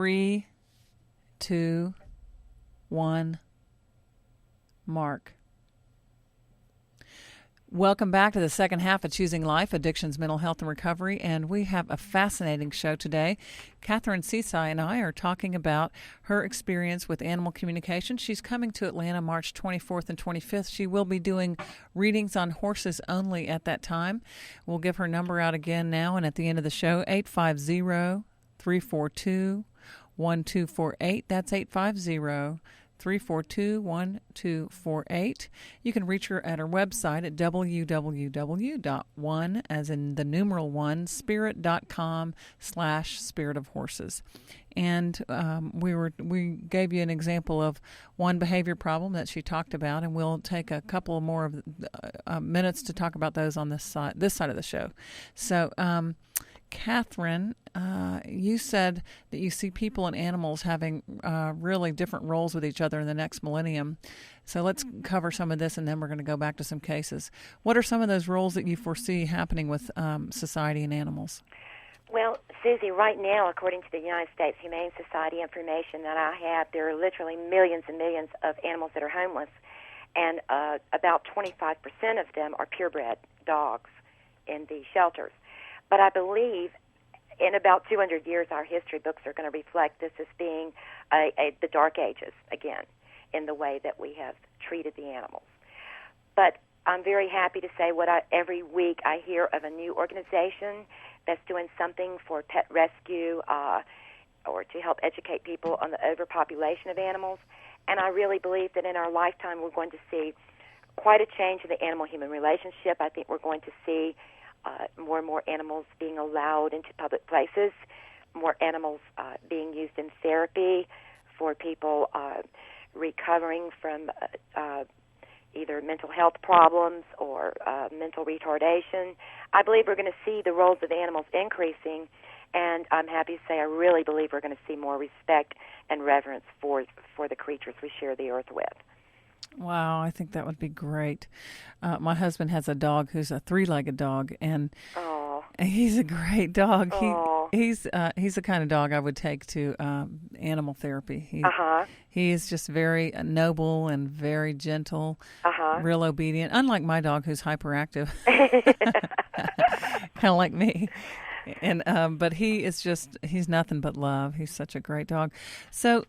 3, 2, 1, mark. Welcome back to the second half of Choosing Life, Addictions, Mental Health, and Recovery, and we have a fascinating show today. Catherine Ceci and I are talking about her experience with animal communication. She's coming to Atlanta March 24th and 25th. She will be doing readings on horses only at that time. We'll give her number out again now and at the end of the show, 850-342-1248. That's 850-342-1248. You can reach her at her website at www.one, as in the numeral 1, spirit.com/spirit of horses. And we gave you an example of one behavior problem that she talked about, and we'll take a couple more of minutes to talk about those on this side of the show. So, Catherine, you said that you see people and animals having really different roles with each other in the next millennium. So let's cover some of this, and then we're going to go back to some cases. What are some of those roles that you foresee happening with society and animals? Well, Susie, right now, according to the United States Humane Society information that I have, there are literally millions and millions of animals that are homeless, and about 25% of them are purebred dogs in the shelters. But I believe in about 200 years, our history books are going to reflect this as being the Dark Ages, again, in the way that we have treated the animals. But I'm very happy to say every week I hear of a new organization that's doing something for pet rescue or to help educate people on the overpopulation of animals. And I really believe that in our lifetime we're going to see quite a change in the animal-human relationship. I think we're going to see more and more animals being allowed into public places, more animals being used in therapy for people recovering from either mental health problems or mental retardation. I believe we're going to see the roles of animals increasing, and I'm happy to say I really believe we're going to see more respect and reverence for the creatures we share the earth with. Wow, I think that would be great. My husband has a dog who's a three-legged dog, and he's a great dog. He's the kind of dog I would take to animal therapy. He is just very noble and very gentle, real obedient, unlike my dog who's hyperactive, kind of like me. And but he's nothing but love. He's such a great dog. So,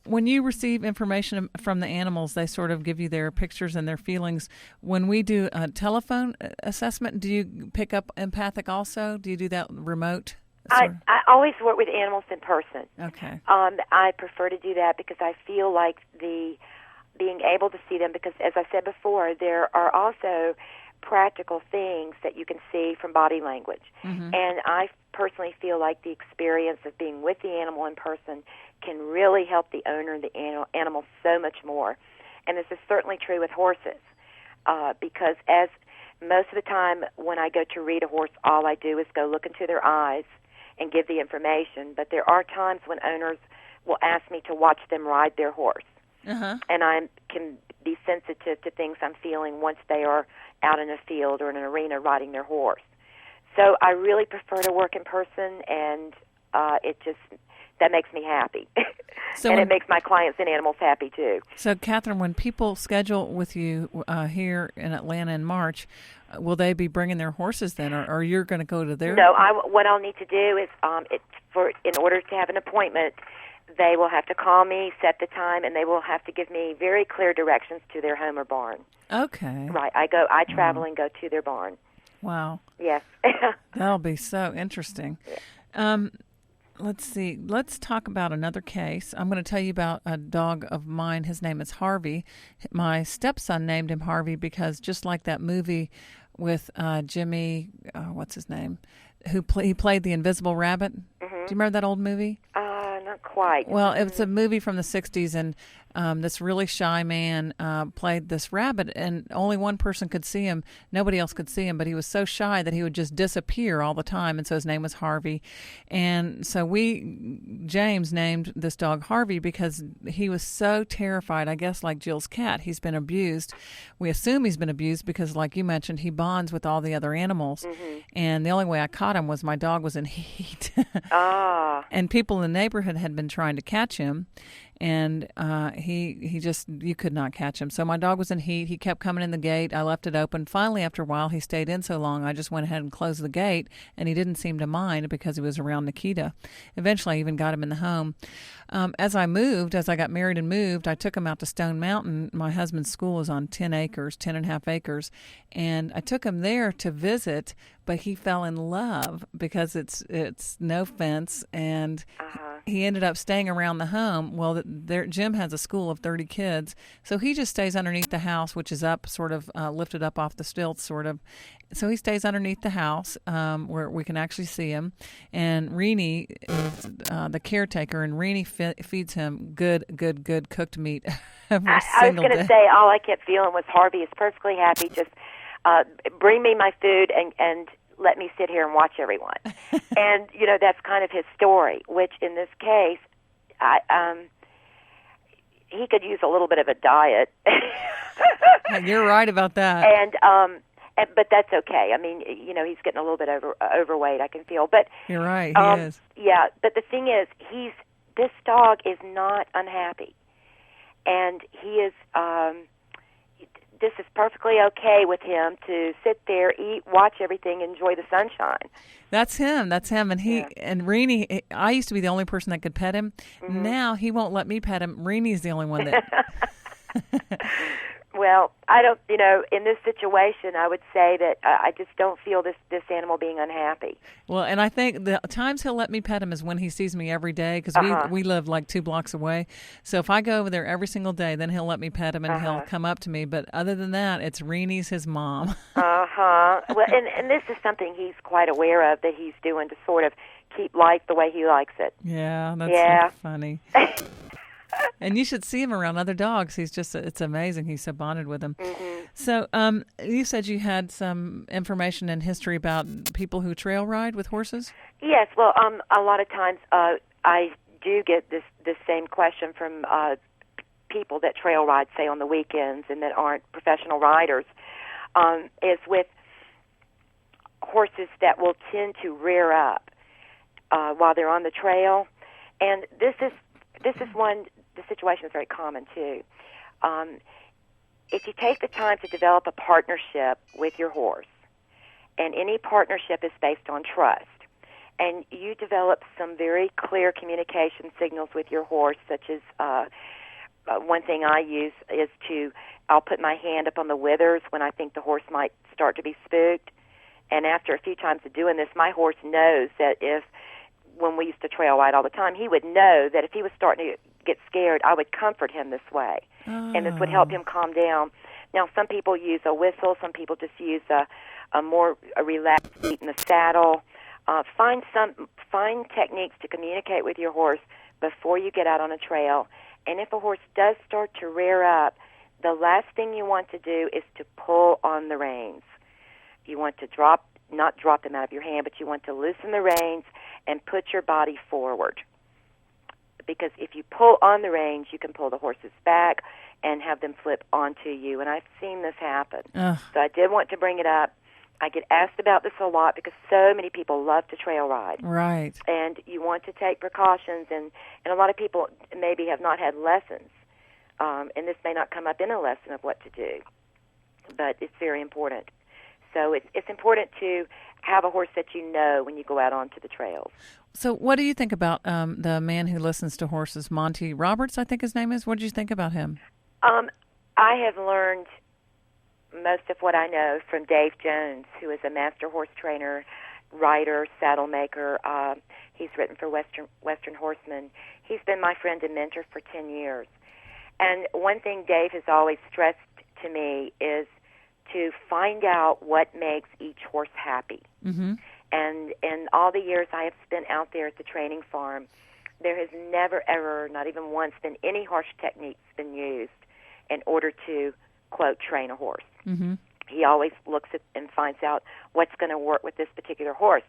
when you receive information from the animals, they sort of give you their pictures and their feelings. When we do a telephone assessment, do you pick up empathic also? Do you do that remote? I always work with animals in person. Okay. I prefer to do that because I feel like being able to see them, because as I said before, there are also practical things that you can see from body language. Mm-hmm. And I personally feel like the experience of being with the animal in person can really help the owner and the animal so much more. And this is certainly true with horses, because as most of the time when I go to read a horse, all I do is go look into their eyes and give the information. But there are times when owners will ask me to watch them ride their horse. Uh-huh. And I can be sensitive to things I'm feeling once they are out in a field or in an arena riding their horse. So I really prefer to work in person, and that makes me happy. And it makes my clients and animals happy, too. So, Catherine, when people schedule with you here in Atlanta in March, will they be bringing their horses then, or you're going to go to their... No, what I'll need to do is, in order to have an appointment, they will have to call me, set the time, and they will have to give me very clear directions to their home or barn. Okay. Right. I travel and go to their barn. Wow. Yes. That'll be so interesting. Yeah. Let's see. Let's talk about another case. I'm going to tell you about a dog of mine. His name is Harvey. My stepson named him Harvey because just like that movie with Jimmy, what's his name, he played the Invisible Rabbit. Mm-hmm. Do you remember that old movie? Not quite. Well, it's a movie from the 60s, and this really shy man played this rabbit, and only one person could see him. Nobody else could see him, but he was so shy that he would just disappear all the time, and so his name was Harvey. And so James named this dog Harvey because he was so terrified, I guess like Jill's cat. He's been abused. We assume he's been abused because, like you mentioned, he bonds with all the other animals. And the only way I caught him was my dog was in heat. And people in the neighborhood had been trying to catch him, and he just, you could not catch him. So my dog was in heat. He kept coming in the gate. I left it open. Finally, after a while, he stayed in so long, I just went ahead and closed the gate, and he didn't seem to mind because he was around Nikita. Eventually, I even got him in the home. As I got married and moved, I took him out to Stone Mountain. My husband's school is on 10 and a half acres, and I took him there to visit, but he fell in love because it's no fence, and he ended up staying around the home. Well, Jim has a school of 30 kids, so he just stays underneath the house, which is up, sort of lifted up off the stilts, sort of. So he stays underneath the house where we can actually see him. And Renee is the caretaker, and Renee feeds him good cooked meat every single day. I was going to say, all I kept feeling was Harvey is perfectly happy. Just bring me my food and let me sit here and watch everyone. And, that's kind of his story, which in this case, he could use a little bit of a diet. You're right about that. But that's okay. I mean, he's getting a little bit overweight, I can feel. But you're right, he is. Yeah, but the thing is, this dog is not unhappy. And he is, this is perfectly okay with him to sit there, eat, watch everything, enjoy the sunshine. That's him. And and Renee, I used to be the only person that could pet him. Now he won't let me pet him. Renee's the only one that... Well, I don't, in this situation, I would say that I just don't feel this animal being unhappy. Well, and I think the times he'll let me pet him is when he sees me every day, because we live like 2 blocks away. So if I go over there every single day, then he'll let me pet him and he'll come up to me. But other than that, it's Renee's his mom. Well, and this is something he's quite aware of that he's doing to sort of keep life the way he likes it. Yeah, that's so funny. And you should see him around other dogs. It's amazing. He's so bonded with them. So you said you had some information and history about people who trail ride with horses? Yes. Well, a lot of times I do get this same question from people that trail ride, say, on the weekends and that aren't professional riders, is with horses that will tend to rear up while they're on the trail. And this is one... The situation is very common, too. If you take the time to develop a partnership with your horse, and any partnership is based on trust, and you develop some very clear communication signals with your horse, such as one thing I use is I'll put my hand up on the withers when I think the horse might start to be spooked. And after a few times of doing this, my horse knows that when we used to trail ride all the time, he would know that if he was starting to get scared, I would comfort him this way, and this would help him calm down. Now, some people use a whistle, some people just use a more relaxed seat in the saddle. Find techniques to communicate with your horse before you get out on a trail. And if a horse does start to rear up, the last thing you want to do is to pull on the reins. You want to not drop them out of your hand, but you want to loosen the reins and put your body forward. Because if you pull on the reins, you can pull the horses back and have them flip onto you. And I've seen this happen. So I did want to bring it up. I get asked about this a lot because so many people love to trail ride. Right. And you want to take precautions, and a lot of people maybe have not had lessons. And this may not come up in a lesson of what to do. But it's very important. So it's important to have a horse that you know when you go out onto the trails. So what do you think about the man who listens to horses, Monty Roberts, I think his name is? What did you think about him? I have learned most of what I know from Dave Jones, who is a master horse trainer, rider, saddle maker. He's written for Western Horsemen. He's been my friend and mentor for 10 years. And one thing Dave has always stressed to me is to find out what makes each horse happy. And in all the years I have spent out there at the training farm, there has never, ever, not even once, been any harsh techniques been used in order to, quote, train a horse. Mm-hmm. He always looks at and finds out what's going to work with this particular horse.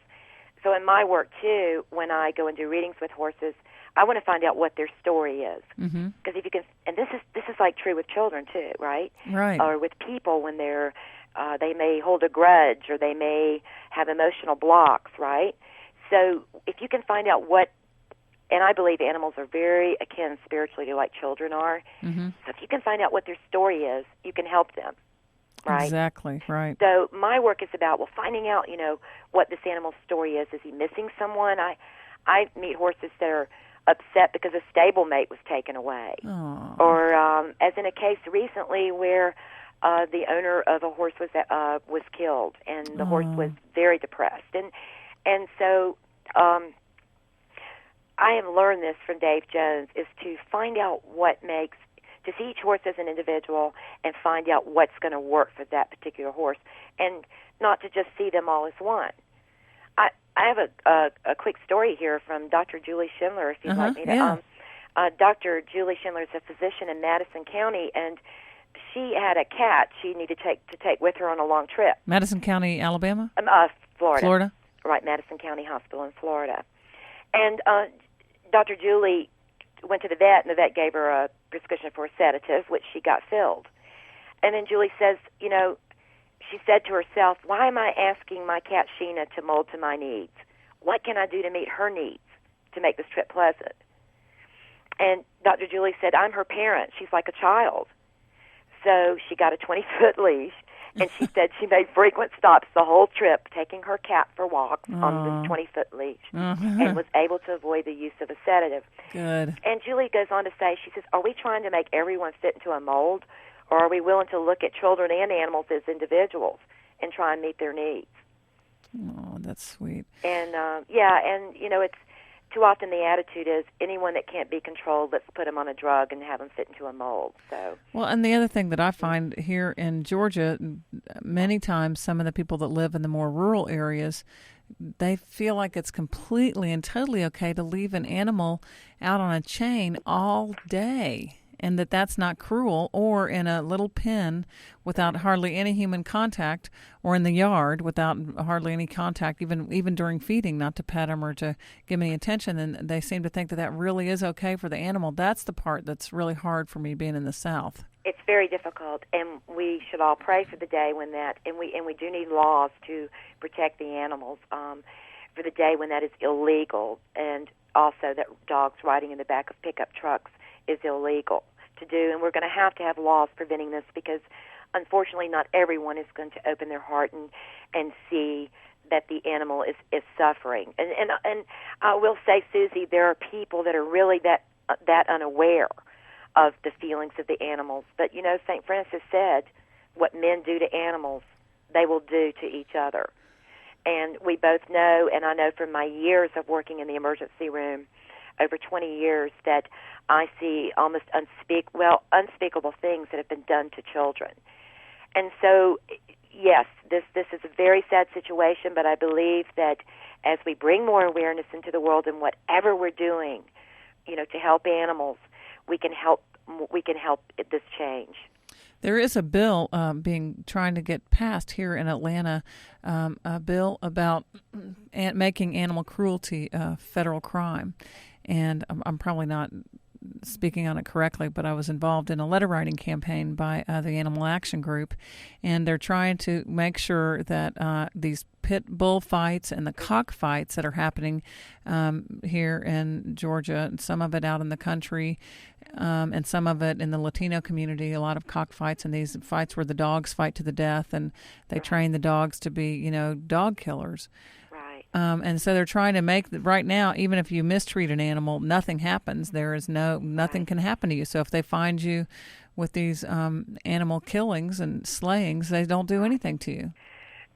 So in my work, too, when I go and do readings with horses, I want to find out what their story is. Mm-hmm. Because if you can, and this is like true with children, too, right? Right. Or with people when they may hold a grudge or they may have emotional blocks, right? So if you can find out what, and I believe animals are very akin spiritually to like children are. Mm-hmm. So if you can find out what their story is, you can help them, right? Exactly, right. So my work is about, finding out, what this animal's story is. Is he missing someone? I meet horses that are upset because a stablemate was taken away. Aww. Or as in a case recently where the owner of a horse was killed, and the horse was very depressed. And so I have learned this from Dave Jones, is to find out to see each horse as an individual and find out what's going to work for that particular horse, and not to just see them all as one. I have a quick story here from Dr. Julie Schindler, if you'd like me to. Yeah. Dr. Julie Schindler is a physician in Madison County, and she had a cat she needed to take with her on a long trip. Madison County, Alabama? Florida. Florida? Right, Madison County Hospital in Florida. And Dr. Julie went to the vet, and the vet gave her a prescription for a sedative, which she got filled. And then Julie says, she said to herself, why am I asking my cat Sheena to mold to my needs? What can I do to meet her needs to make this trip pleasant? And Dr. Julie said, I'm her parent. She's like a child. So she got a 20-foot leash, and she said she made frequent stops the whole trip, taking her cat for walks on this 20-foot leash, and was able to avoid the use of a sedative. Good. And Julie goes on to say, she says, are we trying to make everyone fit into a mold, or are we willing to look at children and animals as individuals and try and meet their needs? Oh, that's sweet. And, it's too often the attitude is anyone that can't be controlled, let's put them on a drug and have them fit into a mold. So. Well, and the other thing that I find here in Georgia, many times some of the people that live in the more rural areas, they feel like it's completely and totally okay to leave an animal out on a chain all day, and that's not cruel, or in a little pen without hardly any human contact, or in the yard without hardly any contact, even during feeding, not to pet them or to give any attention. And they seem to think that really is okay for the animal. That's the part that's really hard for me being in the South. It's very difficult, and we should all pray for the day when that, and we do need laws to protect the animals for the day when that is illegal, and also that dogs riding in the back of pickup trucks is illegal to do. And we're going to have laws preventing this, because unfortunately not everyone is going to open their heart and see that the animal is suffering. And I will say, Susie, there are people that are really that unaware of the feelings of the animals. But, St. Francis said, what men do to animals, they will do to each other. And we both know, and I know from my years of working in the emergency room, over 20 years, that I see almost unspeakable things that have been done to children. And so, yes, this is a very sad situation, but I believe that as we bring more awareness into the world in whatever we're doing, to help animals, we can help this change. There is a bill trying to get passed here in Atlanta, a bill about making animal cruelty a federal crime. And I'm probably not speaking on it correctly, but I was involved in a letter writing campaign by the Animal Action Group, and they're trying to make sure that these pit bull fights and the cockfights that are happening here in Georgia, and some of it out in the country, and some of it in the Latino community, a lot of cockfights, and these fights where the dogs fight to the death, and they train the dogs to be, dog killers. And so they're trying to make right now, even if you mistreat an animal, nothing happens. There is nothing can happen to you. So if they find you with these animal killings and slayings, they don't do anything to you.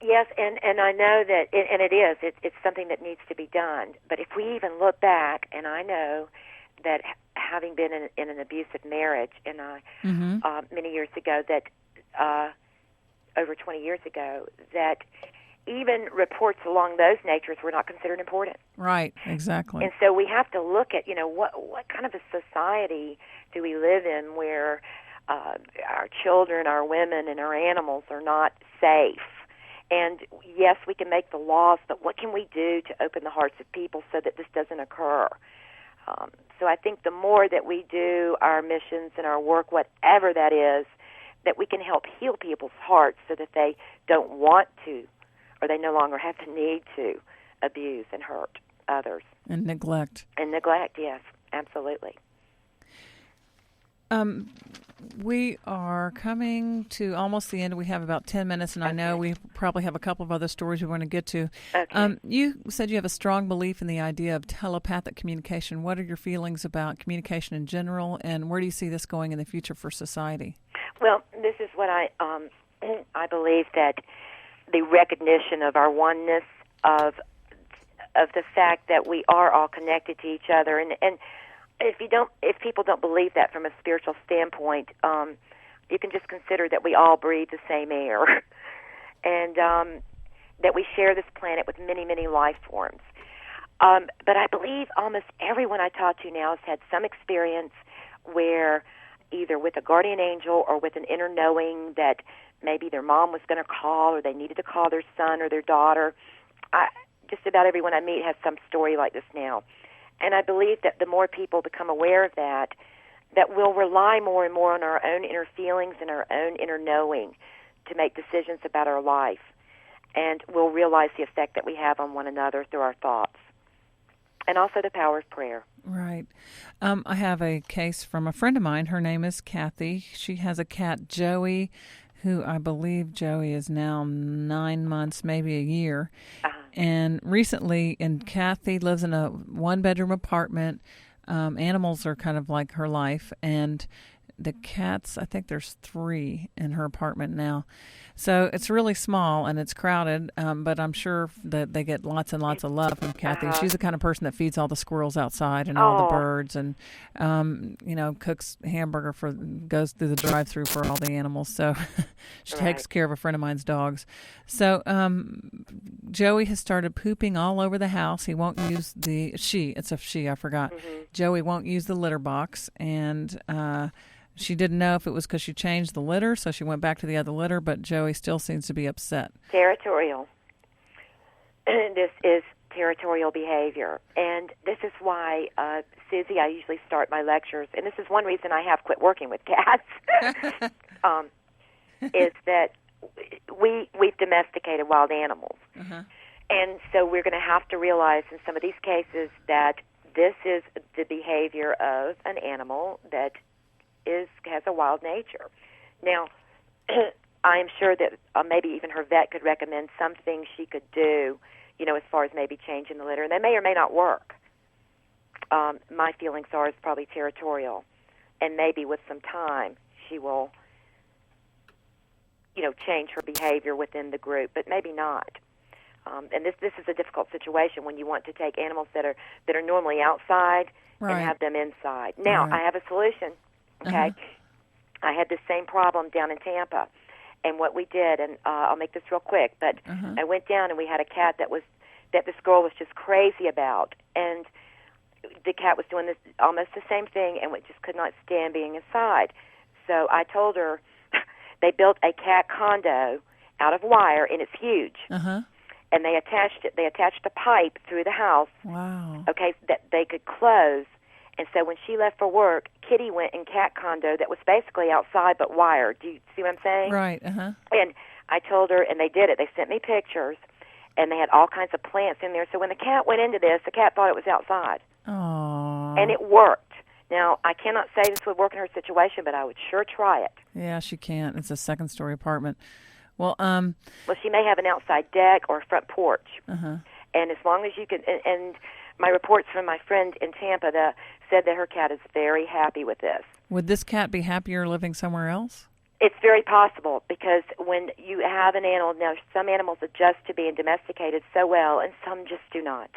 Yes, and I know that, and it's something that needs to be done. But if we even look back, and I know that having been in an abusive marriage, and many years ago, that over 20 years ago, that even reports along those natures were not considered important. Right, exactly. And so we have to look at, what kind of a society do we live in where our children, our women, and our animals are not safe. And yes, we can make the laws, but what can we do to open the hearts of people so that this doesn't occur? So I think the more that we do our missions and our work, whatever that is, that we can help heal people's hearts so that they don't want to, or they no longer have the need to abuse and hurt others. And neglect. And neglect, yes, absolutely. We are coming to almost the end. We have about 10 minutes, and I know we probably have a couple of other stories we want to get to. Okay. You said you have a strong belief in the idea of telepathic communication. What are your feelings about communication in general, and where do you see this going in the future for society? Well, this is what I believe, that the recognition of our oneness, of the fact that we are all connected to each other, and if people don't believe that from a spiritual standpoint, you can just consider that we all breathe the same air, and that we share this planet with many, many life forms. But I believe almost everyone I talk to now has had some experience where, either with a guardian angel or with an inner knowing that maybe their mom was going to call, or they needed to call their son or their daughter. Just about everyone I meet has some story like this now. And I believe that the more people become aware of that we'll rely more and more on our own inner feelings and our own inner knowing to make decisions about our life. And we'll realize the effect that we have on one another through our thoughts. And also the power of prayer. Right. I have a case from a friend of mine. Her name is Kathy. She has a cat, Joey, who I believe Joey is now 9 months, maybe a year. And recently, and Kathy lives in a one-bedroom apartment. Animals are kind of like her life. And the cats, I think there's 3 in her apartment now. So it's really small and it's crowded, but I'm sure that they get lots and lots of love from Kathy. She's the kind of person that feeds all the squirrels outside and all the birds, and cooks hamburger goes through the drive-through for all the animals. So she takes care of a friend of mine's dogs. So Joey has started pooping all over the house. He won't use it's a she, I forgot. Mm-hmm. Joey won't use the litter box, and she didn't know if it was because she changed the litter, so she went back to the other litter, but Joey still seems to be upset. Territorial. This is territorial behavior. And this is why, Susie, I usually start my lectures, and this is one reason I have quit working with cats, is that we've domesticated wild animals. Uh-huh. And so we're going to have to realize in some of these cases that this is the behavior of an animal that has a wild nature. Now, I am sure that maybe even her vet could recommend some things she could do, as far as maybe changing the litter, and they may or may not work. My feelings are it's probably territorial, and maybe with some time she will, change her behavior within the group, but maybe not. And this is a difficult situation when you want to take animals that are normally outside and have them inside. Now, I have a solution. Okay, I had the same problem down in Tampa, and what we did, and I'll make this real quick, but I went down and we had a cat that this girl was just crazy about, and the cat was doing this almost the same thing, and we just could not stand being inside. So I told her they built a cat condo out of wire, and it's huge, and they attached a pipe through the house, okay, that they could close. And so when she left for work, Kitty went in cat condo that was basically outside but wired. Do you see what I'm saying? Right, And I told her, and they did it. They sent me pictures, and they had all kinds of plants in there. So when the cat went into this, the cat thought it was outside. Aww. And it worked. Now, I cannot say this would work in her situation, but I would sure try it. Yeah, she can't. It's a second-story apartment. Well, she may have an outside deck or a front porch. And as long as you can, and my reports from my friend in Tampa said that her cat is very happy with this. Would this cat be happier living somewhere else? It's very possible, because when you have an animal, now some animals adjust to being domesticated so well, and some just do not.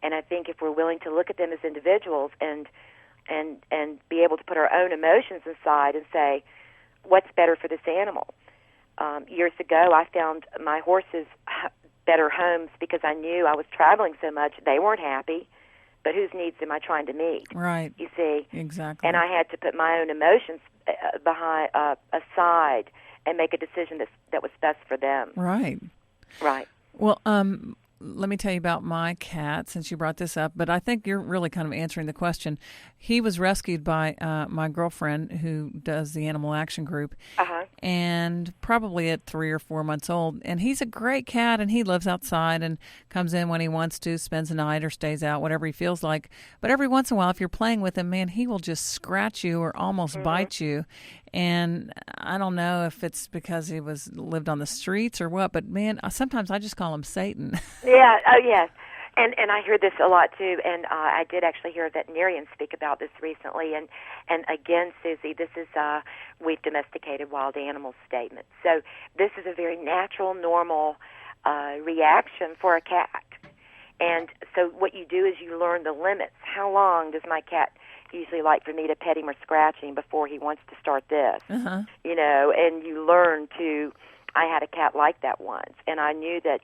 And I think if we're willing to look at them as individuals and be able to put our own emotions aside and say, what's better for this animal? Years ago, I found my horses better homes because I knew I was traveling so much. They weren't happy, but whose needs am I trying to meet? Right. You see? Exactly. And I had to put my own emotions aside and make a decision that was best for them. Right. Right. Well, let me tell you about my cat since you brought this up, but I think you're really kind of answering the question. He was rescued by my girlfriend who does the Animal Action Group, and probably at 3 or 4 months old. And he's a great cat, and he lives outside and comes in when he wants to, spends the night or stays out, whatever he feels like. But every once in a while, if you're playing with him, man, he will just scratch you or almost bite you. And I don't know if it's because he lived on the streets or what, but man, sometimes I just call him Satan. Yeah. Oh, yes. And I hear this a lot too. And I did actually hear a veterinarian speak about this recently. And again, Susie, this is we've domesticated wild animals statement. So this is a very natural, normal reaction for a cat. And so what you do is you learn the limits. How long does my cat usually like for me to pet him or scratch him before he wants to start this? You know, and you learn to. I had a cat like that once, and I knew that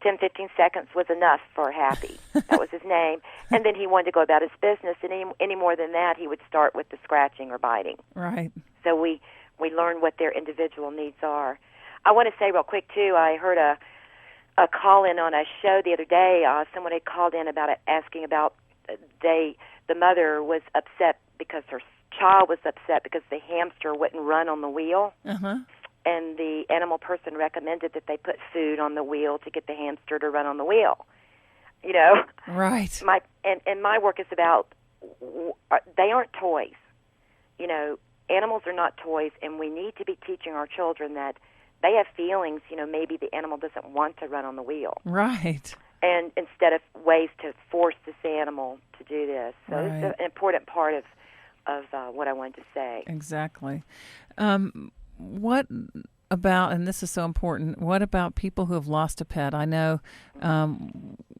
10, 15 seconds was enough for Happy. That was his name. And then he wanted to go about his business, and any more than that, he would start with the scratching or biting. Right. So we learn what their individual needs are. I want to say real quick, too, I heard a call-in on a show the other day. Someone had called in about asking about the mother was upset because her child was upset because the hamster wouldn't run on the wheel. And the animal person recommended that they put food on the wheel to get the hamster to run on the wheel. Right. And my work is about they aren't toys. Animals are not toys, and we need to be teaching our children that they have feelings. Maybe the animal doesn't want to run on the wheel. Right. And instead of ways to force this animal to do this. So Right. It's an important part of what I wanted to say. Exactly. What about, and this is so important, what about people who have lost a pet? I know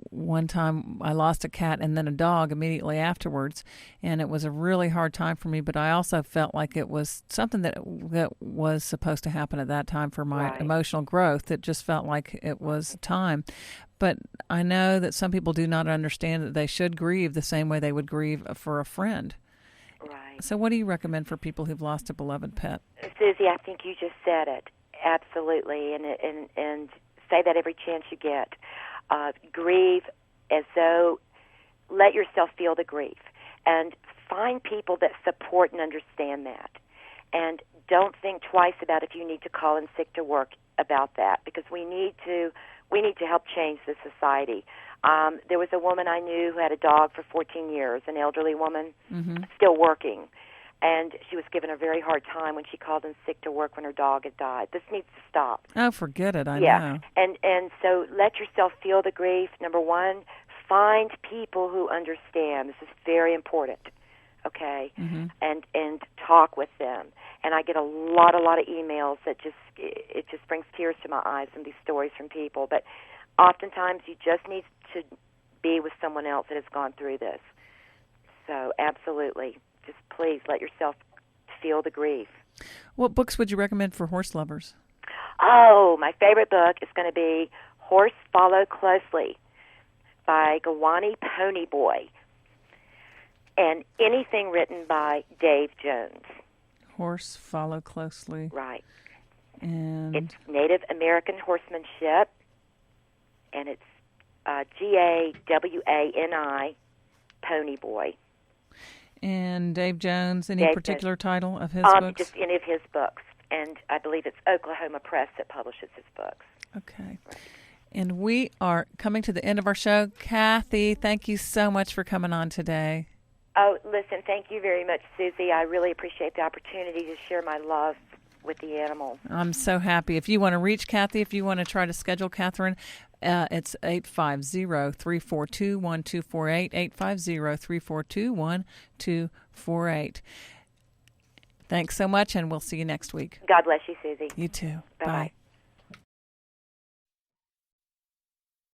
one time I lost a cat and then a dog immediately afterwards, and it was a really hard time for me, but I also felt like it was something that was supposed to happen at that time for my emotional growth. It just felt like it was time. But I know that some people do not understand that they should grieve the same way they would grieve for a friend. Right. So what do you recommend for people who've lost a beloved pet? Susie, I think you just said it. Absolutely. And say that every chance you get. Grieve as though, let yourself feel the grief. And find people that support and understand that. And don't think twice about if you need to call in sick to work about that, because we need to help change the society. There was a woman I knew who had a dog for 14 years, an elderly woman, still working. And she was given a very hard time when she called in sick to work when her dog had died. This needs to stop. Oh, forget it. I know. And so let yourself feel the grief. Number one, find people who understand. This is very important. Okay? And talk with them. And I get a lot of emails that it just brings tears to my eyes from these stories from people. But oftentimes you just need to be with someone else that has gone through this. So absolutely, just please let yourself feel the grief. What books would you recommend for horse lovers? Oh, my favorite book is going to be Horse Follow Closely by Gawani Ponyboy, and anything written by Dave Jones. Horse Follow Closely. Right. And it's Native American horsemanship, and it's Gawani Ponyboy. And Dave Jones, any Dave particular Jones. Title of his books? Just any of his books. And I believe it's Oklahoma Press that publishes his books. Okay. Right. And we are coming to the end of our show. Kathy, thank you so much for coming on today. Oh, listen, thank you very much, Susie. I really appreciate the opportunity to share my love with the animals. I'm so happy. If you want to reach Kathy, if you want to try to schedule Catherine, it's 850-342-1248, 850-342-1248. Thanks so much, and we'll see you next week. God bless you, Susie. You too. Bye-bye. Bye.